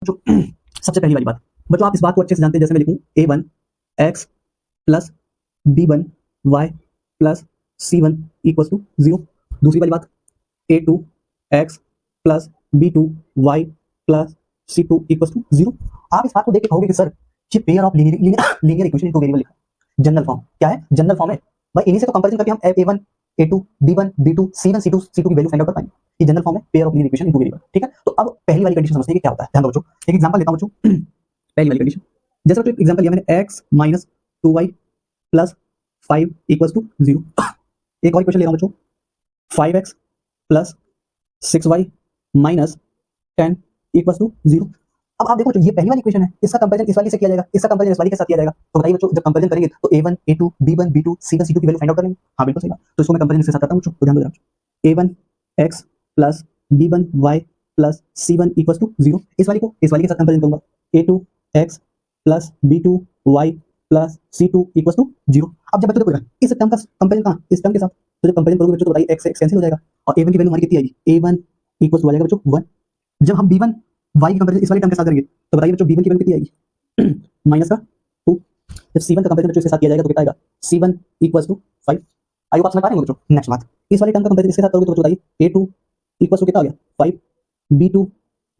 जो सबसे पहली वाली बात, बच्चों आप इस बात को अच्छे से जानते हैं, जैसे मैं लिखूं a1 x plus b1 y plus c1 equal to 0। दूसरी वाली बात, a2 x plus b2 y plus c2 equal to 0। आप इस बात को देख के कहोगे कि सर ये पेयर ऑफ लीनियर इक्वेशन इनको वेरिएबल लिखा है। जनरल फॉर्म क्या है? जनरल फॉर्म है भाई, इन्हीं से तो कंपैरिजन करके हम a1 a2 b1 b2 c1 c2 की वैल्यू फाइंड आउट कर पाएंगे। ये जनरल फॉर्म है पेयर ऑफ लीनियर इक्वेशन इनको वेरिएबल। ठीक है, तो अब पहली वाली कंडीशन समझते हैं कि क्या होता है। ध्यान दो बच्चों, एक एग्जांपल लेता हूं बच्चों। पहली वाली कंडीशन, जैसे बच्चों एग्जांपल लिया मैंने x minus 2y plus 5 equal to 0। एक और इक्वेशन ले रहा हूं बच्चों, 5x plus 6y minus 10 equal to 0। अब आप देखो, ये पहली वाली इक्वेशन है, इसका कंपैरिजन इस वाली से किया जाएगा, इसका कंपैरिजन इस वाली के साथ किया जाएगा। तो बताइए बच्चों, जब कंपैरिजन करेंगे तो a1 a2 b1 b2 c1 c2 की वैल्यू फाइंड आउट करेंगे। हाँ बिल्कुल सही बात। तो इसको मैं कंपैरिजन के साथ करता हूं बच्चों, तो ध्यान दो a1 x plus b1 y plus c1 equal to 0। इस वाली के साथ कंपैरिजन करूंगा, a2 x plus b2 y plus c2 equal to 0। अब जब बच्चों देखो इस टर्म का कंपैरिजन कहां, इस टर्म के साथ, तो जब कंपैरिजन करोगे बच्चों तो बताइए x से x कैंसिल हो जाएगा और a1 की वैल्यू हमारी कितनी आएगी, a1 इक्वल टू आ जाएगा बच्चों 1। जब हम b1 y की कंपैरिजन इस वाली टर्म के साथ करेंगे तो बताइए बच्चों b1 की वैल्यू कितनी आएगी, माइनस का 2। जब c1 का कंपैरिजन बच्चों इसके साथ किया जाएगा तो कितना आएगा, c1 equal to 5। I hope आप समझ पा रहे होंगे बच्चों। नेक्स्ट बात, इस वाली टर्म का कंपैरिजन इसके साथ करोगे तो बच्चों बताइए a2 इक्वल टू कितना आ गया 5, b2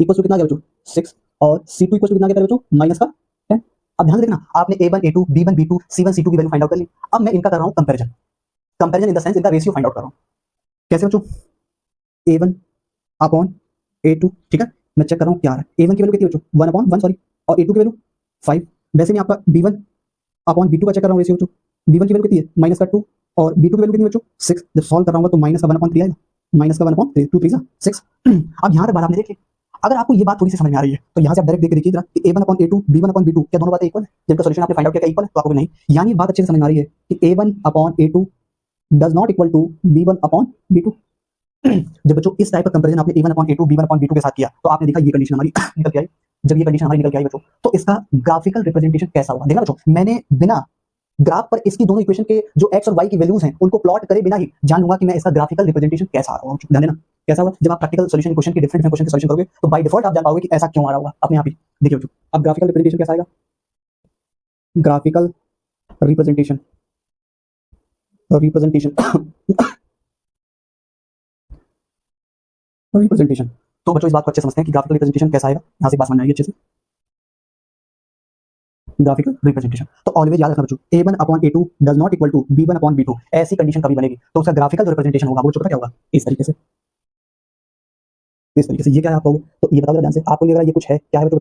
इक्वल टू कितना आ गया बच्चों 6 और c2 इक्वल टू कितना आ गया बच्चों माइनस का 10। अब ध्यान से देखना, आपने a1 a2 b1 b2 c1 c2 की वैल्यू फाइंड आउट कर ली। अब मैं इनका कर रहा हूं comparison, comparison in the sense इनका रेशियो फाइंड आउट कर रहा हूं। कैसे बच्चों, a1 अपॉन a2, ठीक है, मैं चेक कर रहा हूं क्या आ रहा है। a1 की वैल्यू कितनी बच्चों 1 अपॉन 1 सॉरी, और a2 की वैल्यू 5। वैसे मैं आपका b1 अपॉन b2 का चेक कर रहा हूं रेशियो बच्चों, b1 की वैल्यू कितनी है माइनस का 2 और b2 की वैल्यू कितनी बच्चों 6। जब सॉल्व कर रहा हूं तो माइनस का 1 अपॉन 3 आएगा, माइनस का 1 अपॉन 3, 2 3 6। अब यहां तक बात आपने देख ली। अगर आपको ये बात थोड़ी सी समझ में आ रही है तो यहां से आप डायरेक्ट देख के देखिए जरा कि a1 upon a2 b1 upon b2 क्या दोनों बातें इक्वल है? जिनका सॉल्यूशन आपने फाइंड आउट किया क्या इक्वल है? तो आपको नहीं, यानी बात अच्छे से समझ में आ रही है कि a1 upon a2 does not equal to b1 upon b2। जब बच्चों इस टाइप का कंपैरिजन आपने a1 upon a2 b1 upon b2 के साथ किया तो आपने देखा ये कंडीशन हमारी निकल के आई। जब ये कंडीशन हमारी निकल के आई बच्चों, तो इसका ग्राफिकल रिप्रेजेंटेशन कैसा होगा देखना बच्चों। मैंने बिना ग्राफ पर इसकी दोनों इक्वेशन के जो x और y की वैल्यूज हैं उनको प्लॉट करे बिना ही जान लूंगा कि मैं इसका ग्राफिकल रिप्रेजेंटेशन कैसा आ रहा होगा। ध्यान देना कैसा होगा, जब आप प्रैक्टिकल सॉल्यूशन क्वेश्चन के डिफरेंट क्वेश्चन के सॉल्यूशन करोगे तो बाय डिफॉल्ट आप जान पाओगे कि ऐसा क्यों आ रहा होगा अपने आप ही। देखिए बच्चों, अब ग्राफिकल रिप्रेजेंटेशन कैसा आएगा, ग्राफिकल रिप्रेजेंटेशन रिप्रेजेंटेशन रिप्रेजेंटेशन। तो बच्चों इस बात को अच्छे समझते हैं कि ग्राफिकल रिप्रेजेंटेशन कैसा आएगा। यहां से बात समझ में आएगी अच्छे से, ग्राफिकल रिप्रेजेंटेशन। तो ऑलवेज याद रखना बच्चों, a1 upon a2 does not equal to b1 upon b2। ऐसी कंडीशन कभी बनेगी तो उसका ग्राफिकल जो रिप्रेजेंटेशन होगा वो क्या होगा, इस तरीके से, इस तरीके से। ये क्या है आप कहोगे, तो ये बताओ ध्यान से, आपको लग रहा है ये कुछ है क्या है बच्चों,